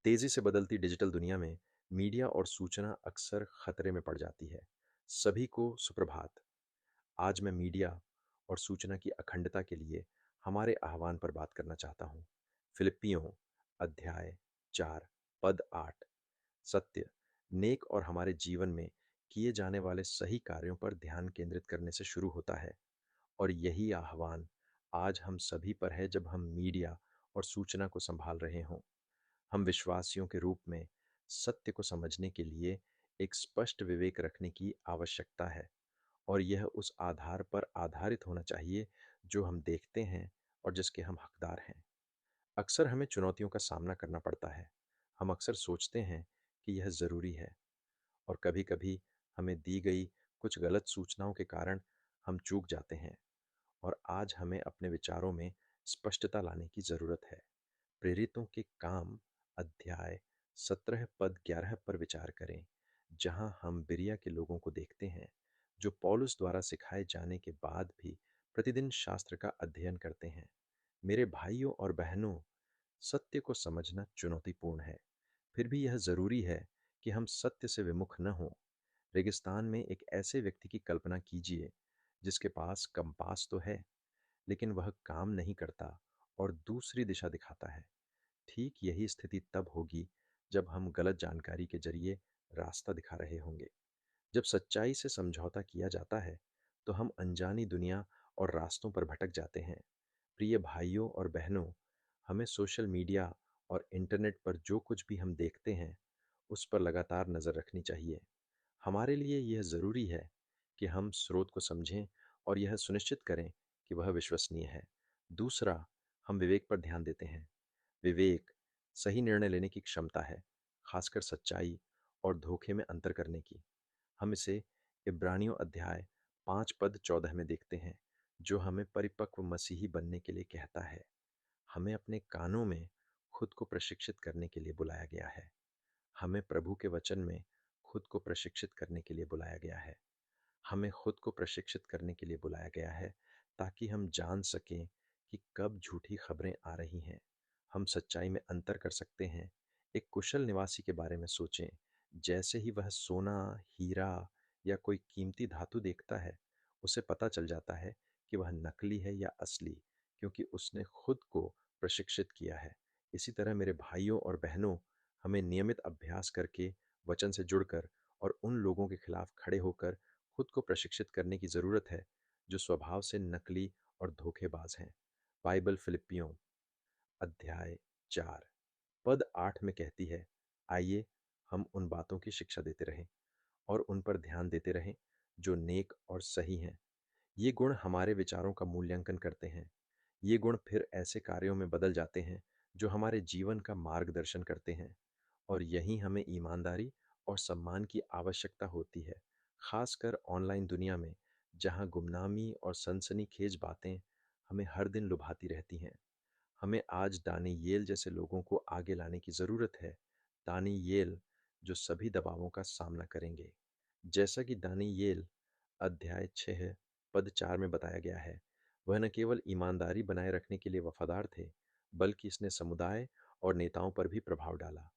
तेजी से बदलती डिजिटल दुनिया में मीडिया और सूचना अक्सर खतरे में पड़ जाती है। सभी को सुप्रभात। आज मैं मीडिया और सूचना की अखंडता के लिए हमारे आह्वान पर बात करना चाहता हूँ। फिलिपियों अध्याय 4 पद 8। सत्य, नेक और हमारे जीवन में किए जाने वाले सही कार्यों पर ध्यान केंद्रित करने से शुरू होता है। और यही आह्वान आज हम सभी पर है जब हम मीडिया और सूचना को संभाल रहे हों। हम विश्वासियों के रूप में सत्य को समझने के लिए एक स्पष्ट विवेक रखने की आवश्यकता है, और यह उस आधार पर आधारित होना चाहिए जो हम देखते हैं और जिसके हम हकदार हैं। अक्सर हमें चुनौतियों का सामना करना पड़ता है। हम अक्सर सोचते हैं कि यह ज़रूरी है, और कभी-कभी हमें दी गई कुछ गलत सूचनाओं के कारण हम चूक जाते हैं। और आज हमें अपने विचारों में स्पष्टता लाने की ज़रूरत है। प्रेरितों के काम अध्याय 17 पद 11 पर विचार करें, जहां हम बिरिया के लोगों को देखते हैं जो पौलुस द्वारा सिखाए जाने के बाद भी प्रतिदिन शास्त्र का अध्ययन करते हैं। मेरे भाइयों और बहनों, सत्य को समझना चुनौतीपूर्ण है, फिर भी यह जरूरी है कि हम सत्य से विमुख न हों। रेगिस्तान में एक ऐसे व्यक्ति की कल्पना कीजिए जिसके पास कंपास तो है, लेकिन वह काम नहीं करता और दूसरी दिशा दिखाता है। ठीक यही स्थिति तब होगी जब हम गलत जानकारी के जरिए रास्ता दिखा रहे होंगे। जब सच्चाई से समझौता किया जाता है, तो हम अनजानी दुनिया और रास्तों पर भटक जाते हैं। प्रिय भाइयों और बहनों, हमें सोशल मीडिया और इंटरनेट पर जो कुछ भी हम देखते हैं, उस पर लगातार नज़र रखनी चाहिए। हमारे लिए यह ज़रूरी है कि हम स्रोत को समझें और यह सुनिश्चित करें कि वह विश्वसनीय है। दूसरा, हम विवेक पर ध्यान देते हैं। विवेक सही निर्णय लेने की क्षमता है, खासकर सच्चाई और धोखे में अंतर करने की। हम इसे इब्रानियों अध्याय 5 पद 14 में देखते हैं, जो हमें परिपक्व मसीही बनने के लिए कहता है। हमें अपने कानों में खुद को प्रशिक्षित करने के लिए बुलाया गया है। हमें प्रभु के वचन में खुद को प्रशिक्षित करने के लिए बुलाया गया है। हमें खुद को प्रशिक्षित करने के लिए बुलाया गया है, ताकि हम जान सकें कि कब झूठी खबरें आ रही हैं। हम सच्चाई में अंतर कर सकते हैं। एक कुशल निवासी के बारे में सोचें। जैसे ही वह सोना, हीरा या कोई कीमती धातु देखता है, उसे पता चल जाता है कि वह नकली है या असली, क्योंकि उसने खुद को प्रशिक्षित किया है। इसी तरह मेरे भाइयों और बहनों, हमें नियमित अभ्यास करके, वचन से जुड़कर और उन लोगों के खिलाफ खड़े होकर खुद को प्रशिक्षित करने की ज़रूरत है जो स्वभाव से नकली और धोखेबाज हैं। बाइबल फिलिपियों अध्याय 4 पद 8 में कहती है, आइए हम उन बातों की शिक्षा देते रहें और उन पर ध्यान देते रहें जो नेक और सही हैं। ये गुण हमारे विचारों का मूल्यांकन करते हैं। ये गुण फिर ऐसे कार्यों में बदल जाते हैं जो हमारे जीवन का मार्गदर्शन करते हैं। और यही हमें ईमानदारी और सम्मान की आवश्यकता होती है, खासकर ऑनलाइन दुनिया में, जहां गुमनामी और सनसनीखेज बातें हमें हर दिन लुभाती रहती हैं। हमें आज दानियेल जैसे लोगों को आगे लाने की ज़रूरत है। दानियेल जो सभी दबावों का सामना करेंगे। जैसा कि दानियेल अध्याय 6 पद 4 में बताया गया है, वह न केवल ईमानदारी बनाए रखने के लिए वफादार थे, बल्कि इसने समुदाय और नेताओं पर भी प्रभाव डाला।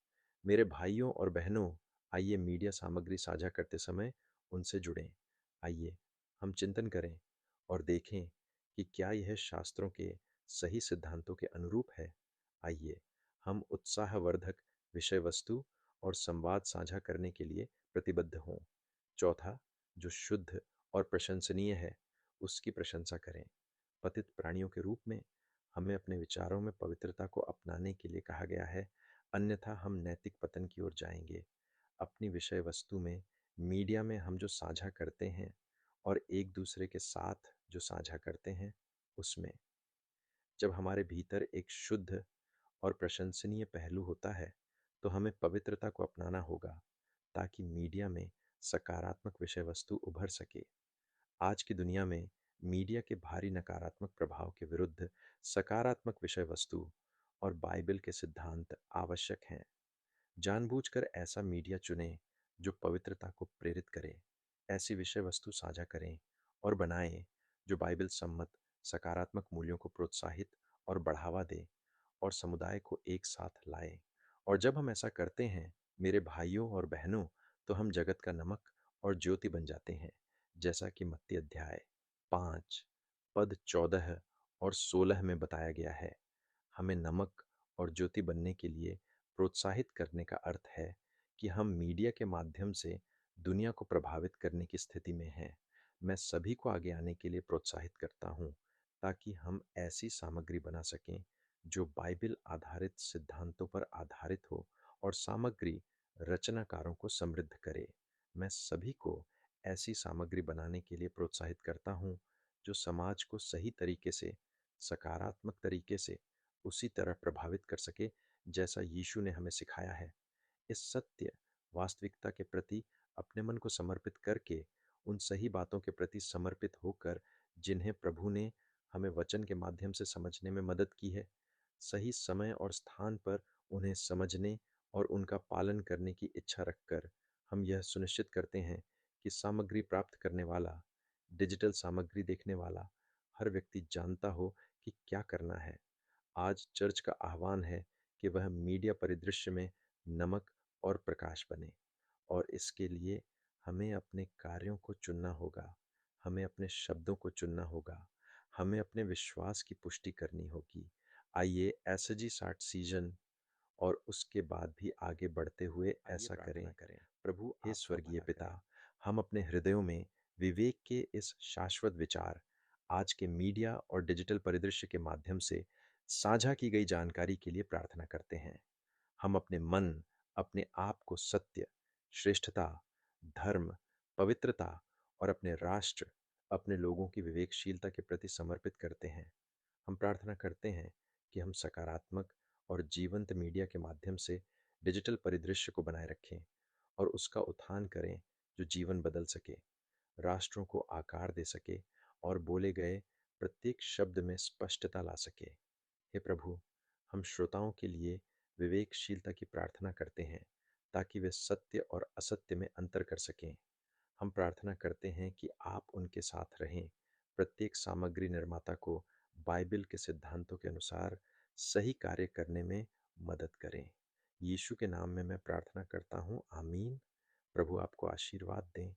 मेरे भाइयों और बहनों, आइए मीडिया सामग्री साझा करते समय उनसे जुड़ें। आइए हम चिंतन करें और देखें कि क्या यह शास्त्रों के सही सिद्धांतों के अनुरूप है। आइए हम उत्साहवर्धक विषय वस्तु और संवाद साझा करने के लिए प्रतिबद्ध हों। चौथा, जो शुद्ध और प्रशंसनीय है, उसकी प्रशंसा करें। पतित प्राणियों के रूप में हमें अपने विचारों में पवित्रता को अपनाने के लिए कहा गया है, अन्यथा हम नैतिक पतन की ओर जाएंगे। अपनी विषय वस्तु में, मीडिया में हम जो साझा करते हैं और एक दूसरे के साथ जो साझा करते हैं, उसमें जब हमारे भीतर एक शुद्ध और प्रशंसनीय पहलू होता है, तो हमें पवित्रता को अपनाना होगा, ताकि मीडिया में सकारात्मक विषय वस्तु उभर सके। आज की दुनिया में मीडिया के भारी नकारात्मक प्रभाव के विरुद्ध सकारात्मक विषय वस्तु और बाइबल के सिद्धांत आवश्यक हैं। जानबूझकर ऐसा मीडिया चुनें जो पवित्रता को प्रेरित करे। ऐसी विषय वस्तु साझा करें और बनाएं जो बाइबल सम्मत सकारात्मक मूल्यों को प्रोत्साहित और बढ़ावा दे और समुदाय को एक साथ लाए। और जब हम ऐसा करते हैं, मेरे भाइयों और बहनों, तो हम जगत का नमक और ज्योति बन जाते हैं, जैसा कि मत्ती अध्याय 5 पद 14 और 16 में बताया गया है। हमें नमक और ज्योति बनने के लिए प्रोत्साहित करने का अर्थ है कि हम मीडिया के माध्यम से दुनिया को प्रभावित करने की स्थिति में हैं। मैं सभी को आगे आने के लिए प्रोत्साहित करता हूँ, ताकि हम ऐसी सामग्री बना सकें जो बाइबल आधारित सिद्धांतों पर आधारित हो और सामग्री रचनाकारों को समृद्ध करे। मैं सभी को ऐसी सामग्री बनाने के लिए प्रोत्साहित करता हूँ जो समाज को सही तरीके से, सकारात्मक तरीके से उसी तरह प्रभावित कर सके जैसा यीशु ने हमें सिखाया है। इस सत्य वास्तविकता के प्रति अपने मन को समर्पित करके, उन सही बातों के प्रति समर्पित होकर जिन्हें प्रभु ने हमें वचन के माध्यम से समझने में मदद की है, सही समय और स्थान पर उन्हें समझने और उनका पालन करने की इच्छा रखकर हम यह सुनिश्चित करते हैं कि सामग्री प्राप्त करने वाला, डिजिटल सामग्री देखने वाला हर व्यक्ति जानता हो कि क्या करना है। आज चर्च का आह्वान है कि वह मीडिया परिदृश्य में नमक और प्रकाश बने, और इसके लिए हमें अपने कार्यों को चुनना होगा, हमें अपने शब्दों को चुनना होगा, हमें अपने विश्वास की पुष्टि करनी होगी। आइए एसएजी 60 सीजन और उसके बाद भी आगे बढ़ते हुए ऐसा करें। प्रभु हे स्वर्गीय पिता, हम अपने हृदयों में विवेक के इस शाश्वत विचार, आज के मीडिया और डिजिटल परिदृश्य के माध्यम से साझा की गई जानकारी के लिए प्रार्थना करते हैं। हम अपने मन, अपने आप को सत्य, श्रेष्ठता, धर्म, पवित्रता और अपने राष्ट्र, अपने लोगों की विवेकशीलता के प्रति समर्पित करते हैं। हम प्रार्थना करते हैं कि हम सकारात्मक और जीवंत मीडिया के माध्यम से डिजिटल परिदृश्य को बनाए रखें और उसका उत्थान करें, जो जीवन बदल सके, राष्ट्रों को आकार दे सके और बोले गए प्रत्येक शब्द में स्पष्टता ला सके। हे प्रभु, हम श्रोताओं के लिए विवेकशीलता की प्रार्थना करते हैं, ताकि वे सत्य और असत्य में अंतर कर सकें। हम प्रार्थना करते हैं कि आप उनके साथ रहें, प्रत्येक सामग्री निर्माता को बाइबल के सिद्धांतों के अनुसार सही कार्य करने में मदद करें। यीशु के नाम में मैं प्रार्थना करता हूँ, आमीन। प्रभु आपको आशीर्वाद दें।